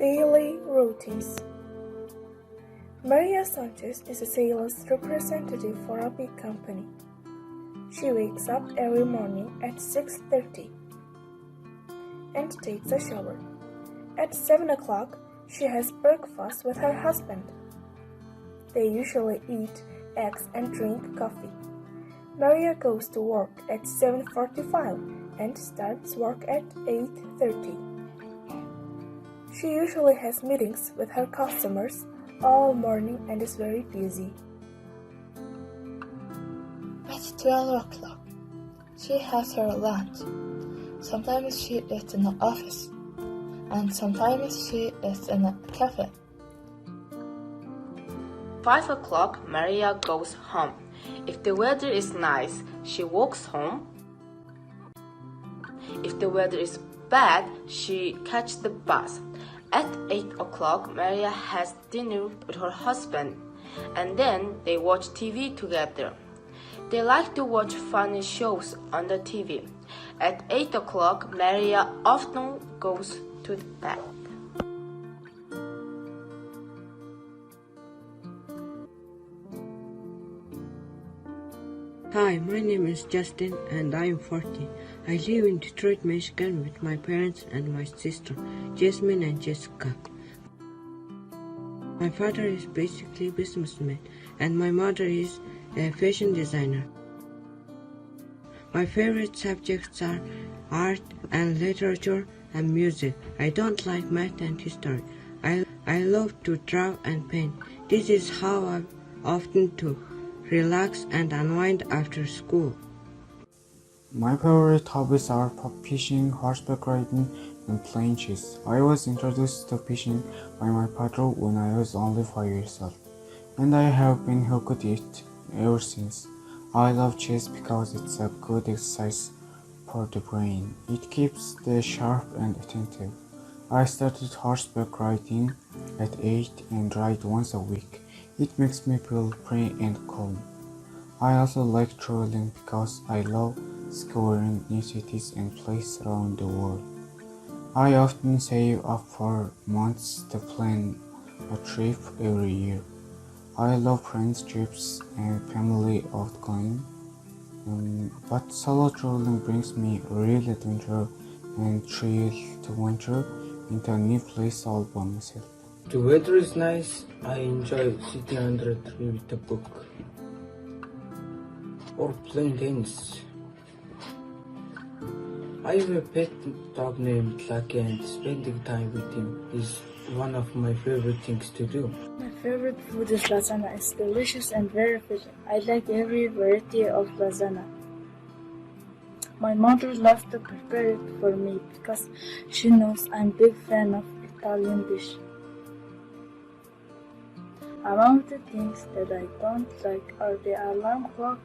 Daily routines. Maria Sanchez is a sales representative for a big company. She wakes up every morning at 6:30 and takes a shower. At 7 o'clock, she has breakfast with her husband. They usually eat eggs and drink coffee. Maria goes to work at 7:45 and starts work at 8:30. She usually has meetings with her customers all morning and is very busy. At 12 o'clock, she has her lunch. Sometimes she eats in the office, and sometimes she eats in a cafe. 5 o'clock, Maria goes home. If the weather is nice, she walks home. If the weather is bad, she catches the bus. At 8 o'clock, Maria has dinner with her husband, and then they watch TV together. They like to watch funny shows on the TV. At 8 o'clock, Maria often goes to bed. Hi, my name is Justin and I am 40. I live in Detroit, Michigan with my parents and my sister, Jasmine and Jessica. My father is basically a businessman and my mother is a fashion designer. My favorite subjects are art and literature and music. I don't like math and history. I love to draw and paint. This is how I often do. Relax and unwind after school. My favorite hobbies are fishing, horseback riding, and playing chess. I was introduced to fishing by my father when I was only 5 years old, and I have been hooked to it ever since. I love chess because it's a good exercise for the brain. It keeps the sharp and attentive. I started horseback riding at 8 and ride once a week. It makes me feel free and calm. I also like traveling because I love exploring new cities and places around the world. I often save up for months to plan a trip every year. I love friends trips and family outgoing, but solo traveling brings me real adventure and thrill to venture into a new place all by myself. The weather is nice. I enjoy sitting under a tree with a book or playing tennis. I have a pet dog named Lucky and spending time with him is one of my favorite things to do. My favorite food is lasagna. It's delicious and very filling. I like every variety of lasagna. My mother loves to prepare it for me because she knows I'm a big fan of Italian dish. Among the things that I don't like are the alarm clock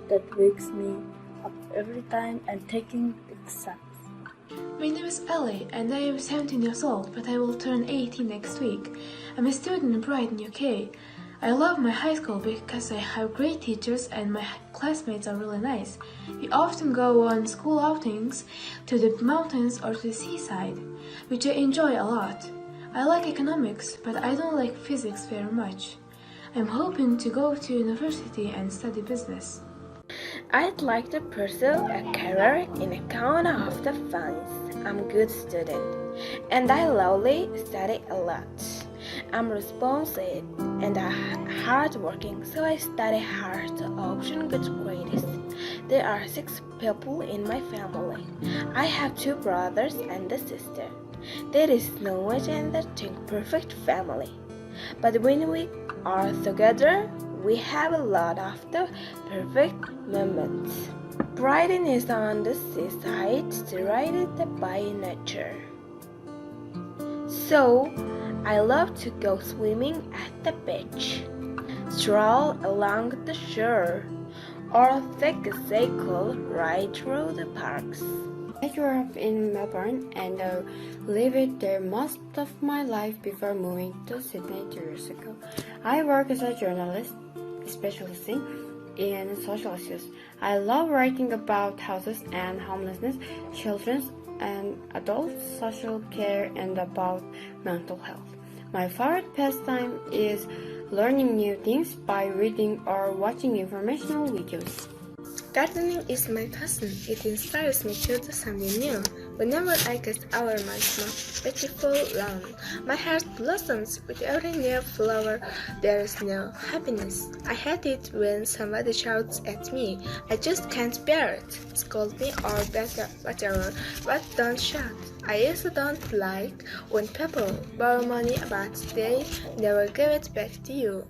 that wakes me up every time and taking exams. My name is Ellie and I am 17 years old, but I will turn 18 next week. I'm a student in Brighton, UK. I love my high school because I have great teachers and my classmates are really nice. We often go on school outings to the mountains or to the seaside, which I enjoy a lot. I like economics, but I don't like physics very much. I'm hoping to go to university and study business. I'd like to pursue a career in account of the finance. I'm a good student, and I lovely study a lot. I'm responsive and hardworking, so I study hard to obtain good grades. There are 6 people in my family. I have 2 brothers and a sister. There is no much anything perfect family, but when we are together, we have a lot of the perfect moments. Brighton is on the seaside, surrounded by nature. So, I love to go swimming at the beach, stroll along the shore, or take a cycle ride through the parks. I grew up in Melbourne and lived there most of my life before moving to Sydney 2 years ago. I work as a journalist, specializing in social issues. I love writing about houses and homelessness, children's and adults' social care, and about mental health. My favorite pastime is learning new things by reading or watching informational videos. Gardening is my passion. It inspires me to do something new. Whenever I get over my small, beautiful lawn, my heart blossoms with every new flower. There is no happiness. I hate it when somebody shouts at me. I just can't bear it. Scold me or whatever, but don't shout. I also don't like when people borrow money but they never give it back to you.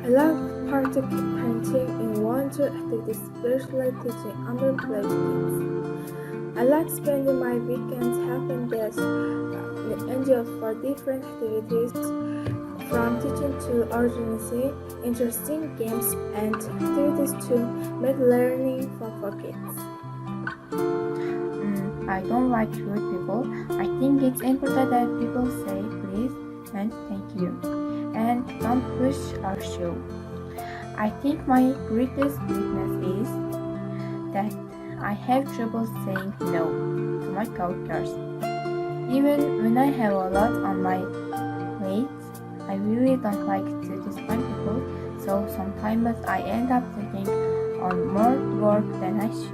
I love painting in wonder activities, especially teaching underprivileged kids. I like spending my weekends helping these angels for different activities, from teaching to organizing interesting games and activities to make learning fun for kids. I don't like rude people. I think it's important that people say please and thank you, and don't push or shove. I think my greatest weakness is that I have trouble saying no to my coworkers. Even when I have a lot on my plate, I really don't like to disappoint people, so sometimes I end up taking on more work than I should.